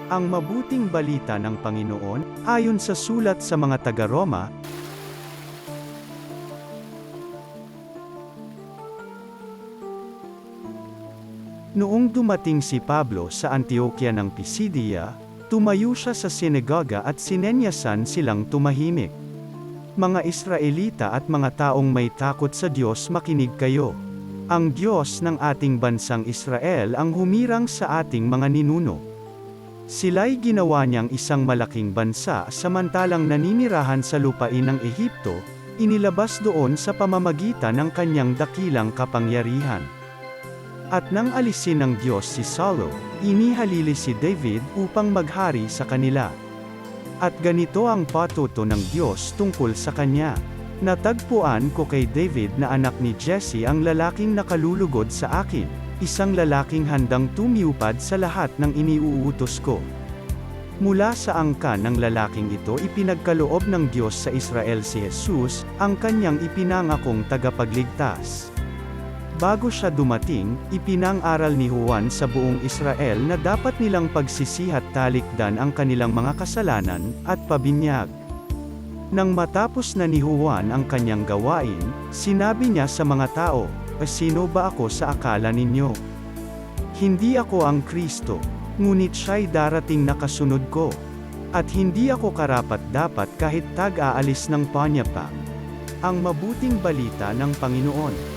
Ang mabuting balita ng Panginoon, ayon sa sulat sa mga taga-Roma. Noong dumating si Pablo sa Antioquia ng Pisidia, tumayo siya sa sinagoga at sinenyasan silang tumahimik. Mga Israelita at mga taong may takot sa Diyos, makinig kayo. Ang Diyos ng ating bansang Israel ang humirang sa ating mga ninuno. Sila'y ginawa niyang isang malaking bansa samantalang naninirahan sa lupain ng Ehipto, inilabas doon sa pamamagitan ng kanyang dakilang kapangyarihan. At nang alisin ng Diyos si Saulo, inihalili si David upang maghari sa kanila. At ganito ang patuto ng Diyos tungkol sa kanya. Natagpuan ko kay David na anak ni Jesse ang lalaking nakalulugod sa akin, isang lalaking handang tumiupad sa lahat ng iniuutos ko. Mula sa angkan ng lalaking ito ipinagkaloob ng Diyos sa Israel si Jesus, ang kanyang ipinangakong tagapagligtas. Bago siya dumating, ipinang-aral ni Juan sa buong Israel na dapat nilang pagsisihat talikdan ang kanilang mga kasalanan, at pabinyag. Nang matapos na ni Juan ang kanyang gawain, sinabi niya sa mga tao, "Sino ba ako sa akala ninyo? Hindi ako ang Kristo, ngunit siya'y darating na kasunod ko. At hindi ako karapat-dapat kahit tag-aalis ng panya pa." Ang mabuting balita ng Panginoon.